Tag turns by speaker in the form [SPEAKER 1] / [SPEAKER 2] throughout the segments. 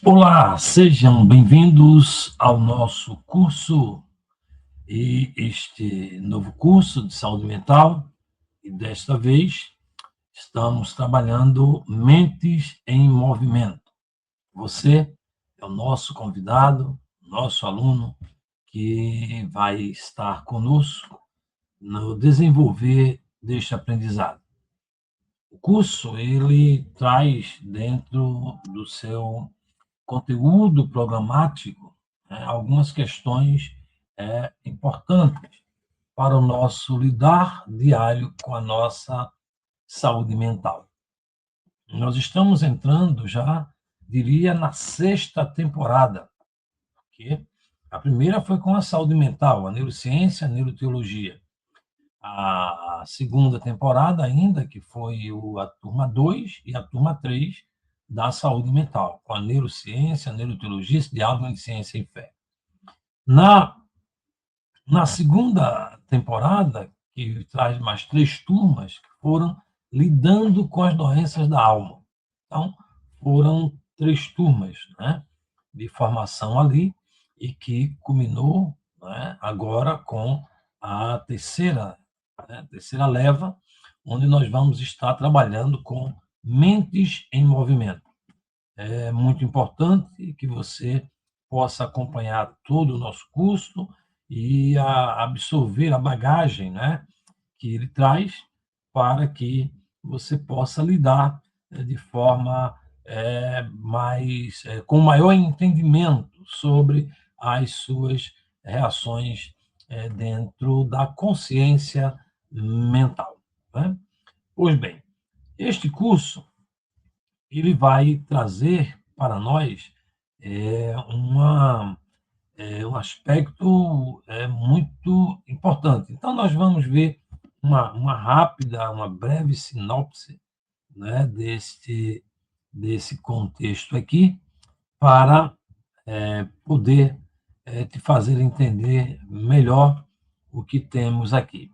[SPEAKER 1] Olá, sejam bem-vindos ao nosso curso e este novo curso de saúde mental. E desta vez estamos trabalhando mentes em movimento. Você é o nosso convidado, nosso aluno que vai estar conosco no desenvolver deste aprendizado. O curso ele traz dentro do seu conteúdo programático, algumas questões importantes para o nosso lidar diário com a nossa saúde mental. Nós estamos entrando já, diria, na sexta temporada, porque a primeira foi com a saúde mental, a neurociência, a neuroteologia. A segunda temporada ainda, que foi a turma 2 e a turma 3 da saúde mental, com a neurociência, a neuroteologia, diálogo de ciência e fé. Na segunda temporada, que traz mais 3 turmas, que foram lidando com as doenças da alma. Então, foram 3 turmas, de formação ali, e que culminou, agora com a terceira leva, onde nós vamos estar trabalhando com mentes em movimento. É muito importante que você possa acompanhar todo o nosso curso e absorver a bagagem, que ele traz para que você possa lidar de forma com maior entendimento sobre as suas reações dentro da consciência mental. Pois bem, este curso ele vai trazer para nós um aspecto muito importante. Então, nós vamos ver uma breve sinopse, desse contexto aqui, para poder te fazer entender melhor o que temos aqui.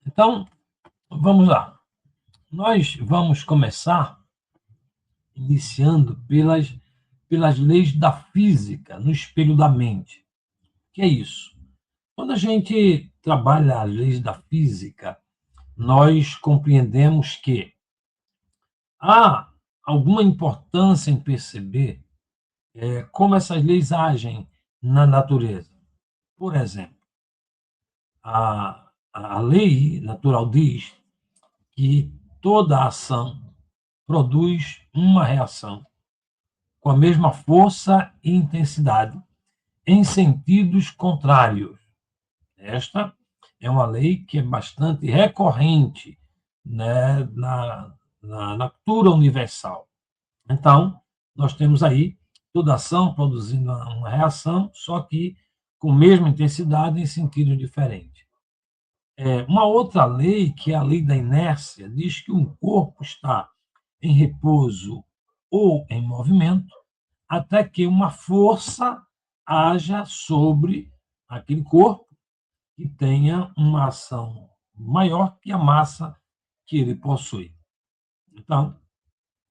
[SPEAKER 1] Então, vamos lá. Nós vamos começar iniciando pelas leis da física no espelho da mente. O que é isso? Quando a gente trabalha as leis da física, nós compreendemos que há alguma importância em perceber como essas leis agem na natureza. Por exemplo, a lei natural diz que toda ação produz uma reação com a mesma força e intensidade em sentidos contrários. Esta é uma lei que é bastante recorrente, na natura universal. Então, nós temos aí toda ação produzindo uma reação, só que com a mesma intensidade em sentidos diferentes. Uma outra lei, que é a lei da inércia, diz que um corpo está em repouso ou em movimento até que uma força haja sobre aquele corpo que tenha uma ação maior que a massa que ele possui. Então,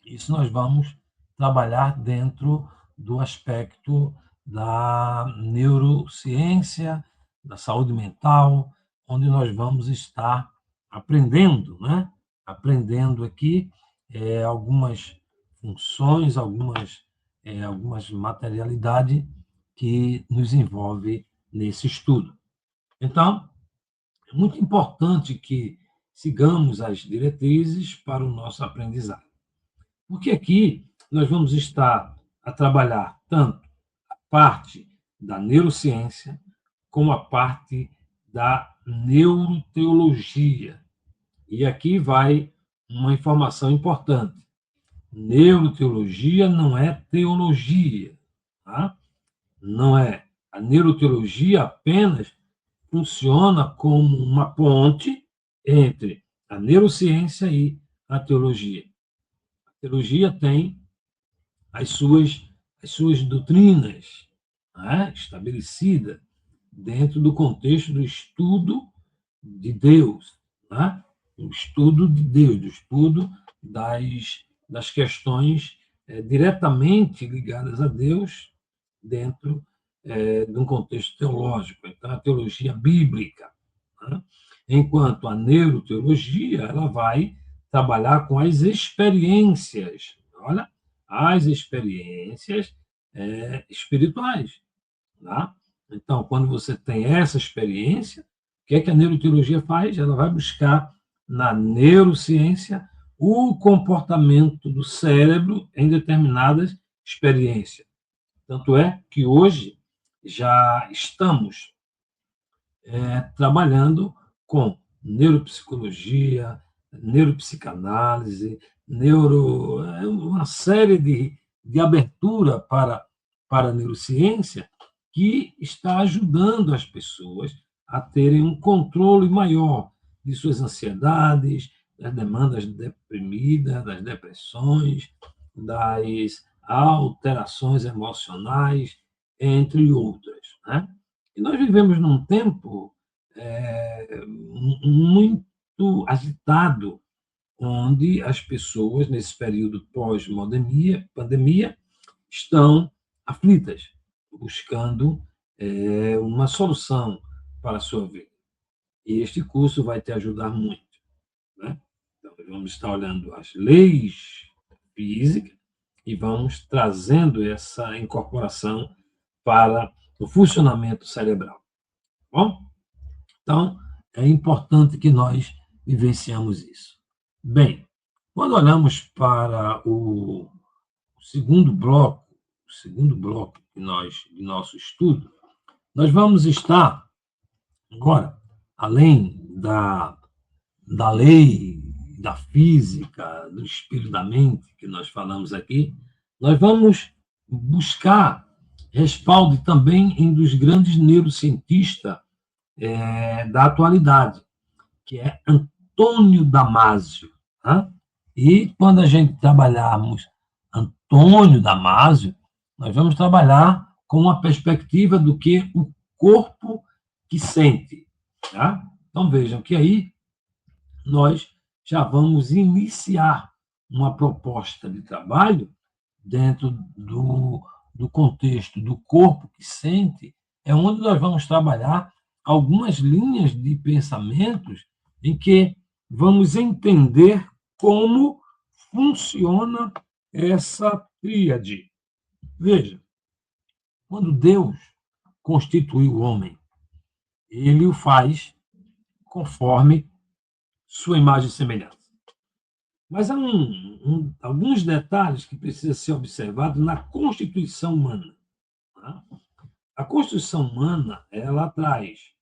[SPEAKER 1] isso nós vamos trabalhar dentro do aspecto da neurociência, da saúde mental, onde nós vamos estar aprendendo, Aprendendo aqui algumas funções, algumas materialidades que nos envolve nesse estudo. Então, é muito importante que sigamos as diretrizes para o nosso aprendizado. Porque aqui nós vamos estar a trabalhar tanto a parte da neurociência como a parte da neuroteologia. E aqui vai uma informação importante. Neuroteologia não é teologia, tá? Não é. A neuroteologia apenas funciona como uma ponte entre a neurociência e a teologia. A teologia tem as suas doutrinas, estabelecidas dentro do contexto do estudo de Deus, o estudo de Deus, do estudo das questões diretamente ligadas a Deus dentro de um contexto teológico. Então, a teologia bíblica, né? Enquanto a neuroteologia ela vai trabalhar com as experiências, olha, as experiências espirituais. Tá? Então, quando você tem essa experiência, o que é que a neuroteologia faz? Ela vai buscar na neurociência o comportamento do cérebro em determinadas experiências. Tanto é que hoje já estamos trabalhando com neuropsicologia, neuropsicanálise, uma série de abertura para a neurociência que está ajudando as pessoas a terem um controle maior de suas ansiedades, das demandas deprimidas, das depressões, das alterações emocionais, entre outras. Né? E nós vivemos num tempo muito agitado, onde as pessoas, nesse período pós-pandemia, estão aflitas, buscando uma solução para a sua vida. E este curso vai te ajudar muito. Né? Então, vamos estar olhando as leis físicas e vamos trazendo essa incorporação para o funcionamento cerebral. Bom? Então, é importante que nós vivenciamos isso. Bem, quando olhamos para o segundo bloco de nosso estudo, nós vamos estar, agora, além da lei, da física, do espírito da mente, que nós falamos aqui, nós vamos buscar respaldo também em dos grandes neurocientistas da atualidade, que é Antônio Damasio. Tá? E quando a gente trabalharmos Antônio Damasio, nós vamos trabalhar com uma perspectiva do que o corpo que sente. Tá? Então vejam que aí nós já vamos iniciar uma proposta de trabalho dentro do contexto do corpo que sente, é onde nós vamos trabalhar algumas linhas de pensamentos em que vamos entender como funciona essa tríade. Veja, quando Deus constituiu o homem, ele o faz conforme sua imagem e semelhança. Mas há alguns detalhes que precisam ser observados na constituição humana. Tá? A constituição humana, ela traz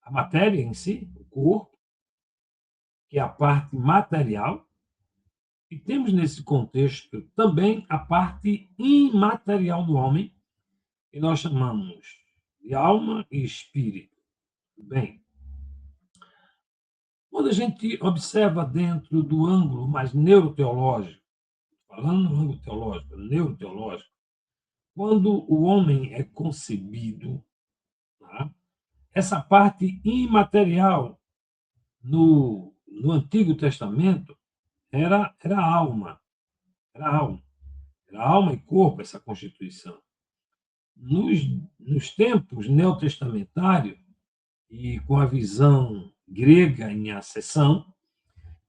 [SPEAKER 1] a matéria em si, o corpo, que é a parte material, e temos nesse contexto também a parte imaterial do homem, que nós chamamos de alma e espírito. Bem, quando a gente observa dentro do ângulo mais neuroteológico, falando no ângulo teológico, neuroteológico, quando o homem é concebido, tá? Essa parte imaterial no Antigo Testamento era a alma, era a alma, era alma e corpo essa constituição. Nos tempos neotestamentários e com a visão grega em acessão,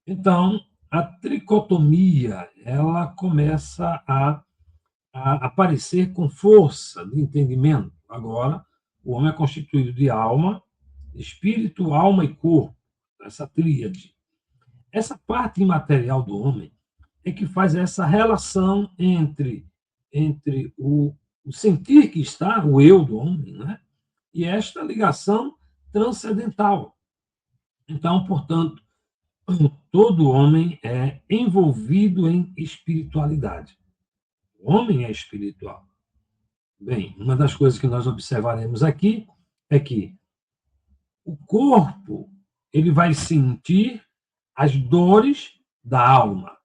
[SPEAKER 1] então a tricotomia ela começa a aparecer com força de entendimento. Agora, o homem é constituído de alma, espírito, alma e corpo, essa tríade. Essa parte imaterial do homem é que faz essa relação entre o sentir que está, o eu do homem, né? E esta ligação transcendental. Então, portanto, todo homem é envolvido em espiritualidade. O homem é espiritual. Bem, uma das coisas que nós observaremos aqui é que o corpo ele vai sentir as dores da alma.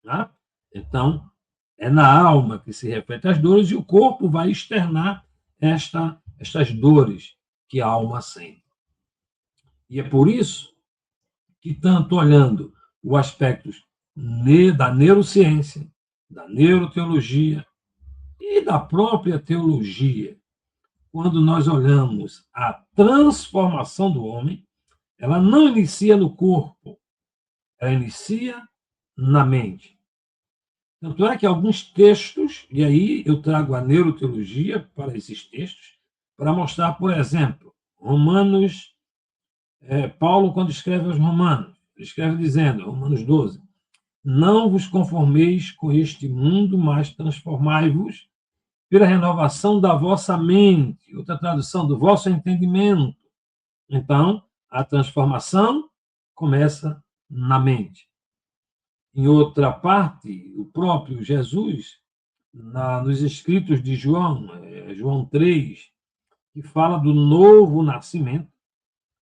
[SPEAKER 1] Tá? Então, é na alma que se reflete as dores e o corpo vai externar estas dores que a alma sente. E é por isso que, tanto olhando o aspecto da neurociência, da neuroteologia e da própria teologia. Quando nós olhamos a transformação do homem, ela não inicia no corpo, ela inicia na mente. Tanto é que alguns textos, e aí eu trago a neuroteologia para esses textos, para mostrar, por exemplo, Romanos, Paulo, quando escreve aos Romanos, ele escreve dizendo, Romanos 12, não vos conformeis com este mundo, mas transformai-vos pela renovação da vossa mente, outra tradução, do vosso entendimento. Então, a transformação começa na mente. Em outra parte, o próprio Jesus, nos escritos de João, João 3, que fala do novo nascimento,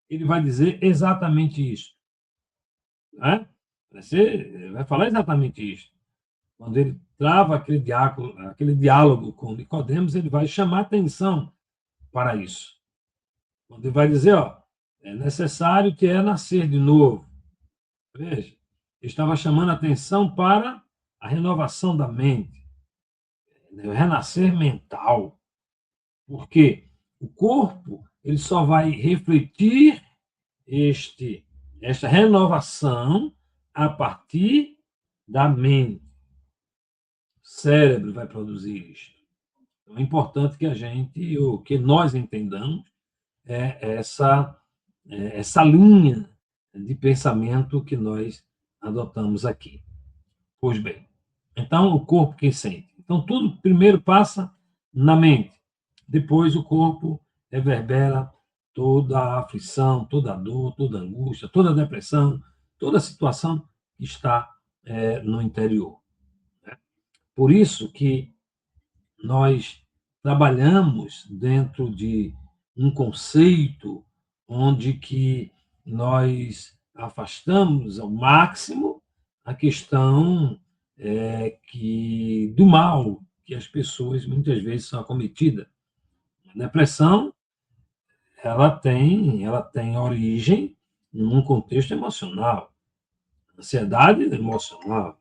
[SPEAKER 1] ele vai dizer exatamente isso. Né? Vai falar exatamente isso. Quando ele trava aquele diálogo com Nicodemos, ele vai chamar atenção para isso. Quando ele vai dizer, é necessário que nascer de novo. Veja, ele estava chamando atenção para a renovação da mente, o renascer mental. Porque o corpo ele só vai refletir esta renovação a partir da mente. O cérebro vai produzir isto. Então, é importante que que nós entendamos essa linha de pensamento que nós adotamos aqui. Pois bem, então o corpo que sente. Então tudo primeiro passa na mente, depois o corpo reverbera toda a aflição, toda a dor, toda a angústia, toda a depressão, toda a situação que está no interior. Né? Por isso que nós trabalhamos dentro de um conceito onde que nós afastamos ao máximo a questão do mal que as pessoas muitas vezes são acometidas. A depressão ela tem origem num contexto emocional, ansiedade emocional,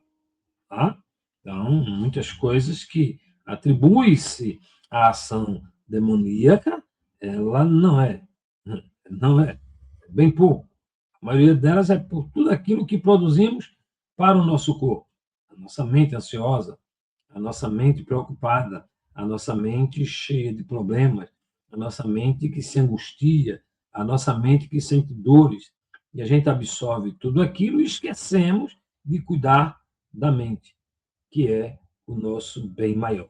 [SPEAKER 1] tá? Então, muitas coisas que atribui-se à ação demoníaca, ela não é bem pouco. A maioria delas é por tudo aquilo que produzimos para o nosso corpo. A nossa mente ansiosa, a nossa mente preocupada, a nossa mente cheia de problemas, a nossa mente que se angustia, a nossa mente que sente dores. E a gente absorve tudo aquilo e esquecemos de cuidar da mente, que é o nosso bem maior.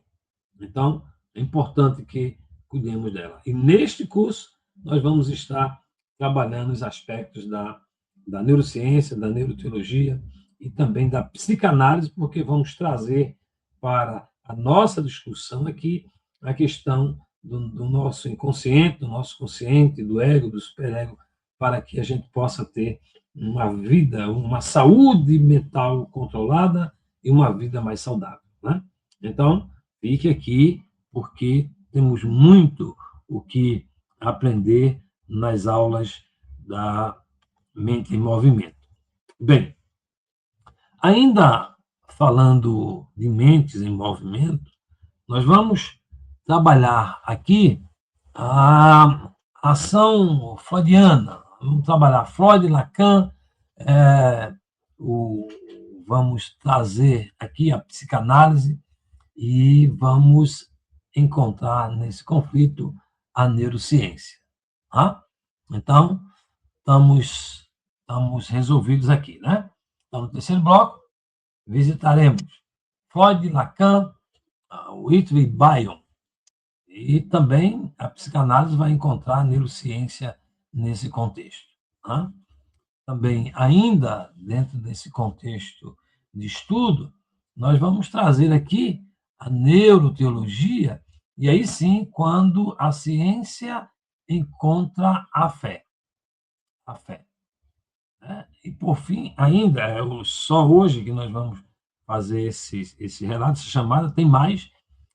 [SPEAKER 1] Então, é importante que cuidemos dela. E neste curso, nós vamos estar trabalhando os aspectos da neurociência, da neuroteologia e também da psicanálise, porque vamos trazer para a nossa discussão aqui a questão do nosso inconsciente, do nosso consciente, do ego, do superego, para que a gente possa ter uma vida, uma saúde mental controlada e uma vida mais saudável. Né? Então, fique aqui, porque temos muito o que aprender nas aulas da Mente em Movimento. Bem, ainda falando de mentes em movimento, nós vamos trabalhar aqui a ação freudiana. Vamos trabalhar Freud, Lacan, vamos trazer aqui a psicanálise e vamos encontrar nesse conflito a neurociência. Tá? Então, estamos resolvidos aqui, né? Então, no terceiro bloco, visitaremos Freud, Lacan, Whitney Bion, e também a psicanálise vai encontrar a neurociência nesse contexto. Tá? Também, ainda dentro desse contexto de estudo, nós vamos trazer aqui a neuroteologia, e aí sim, quando a ciência encontra a fé. A fé. Né? E, por fim, ainda, só hoje que nós vamos fazer esse relato, essa chamada, tem mais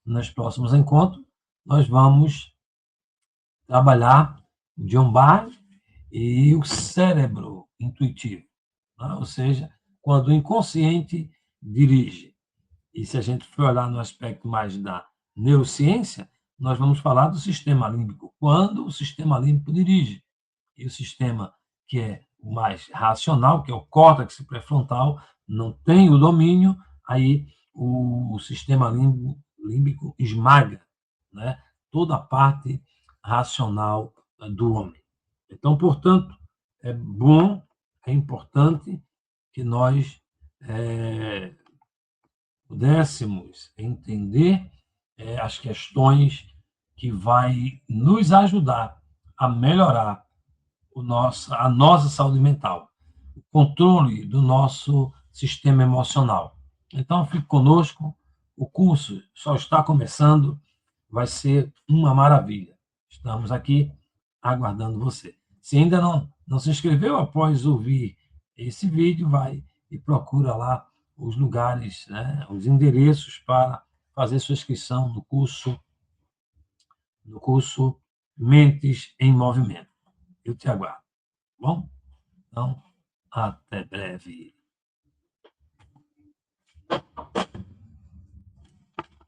[SPEAKER 1] nos próximos encontros, nós vamos trabalhar John Barr e o cérebro intuitivo, né? Ou seja, quando o inconsciente dirige. E se a gente for olhar no aspecto mais da neurociência, nós vamos falar do sistema límbico, quando o sistema límbico dirige. E o sistema que é o mais racional, que é o córtex pré-frontal, não tem o domínio, aí o sistema límbico esmaga, né, toda a parte racional do homem. Então, portanto, é bom, é importante que nós pudéssemos entender as questões que vai nos ajudar a melhorar a nossa saúde mental, o controle do nosso sistema emocional. Então, fique conosco, o curso só está começando, vai ser uma maravilha. Estamos aqui aguardando você. Se ainda não se inscreveu, após ouvir esse vídeo, vai e procura lá os lugares, né, os endereços para fazer sua inscrição no curso Mentes em Movimento. Eu te aguardo. Bom? Então, até breve.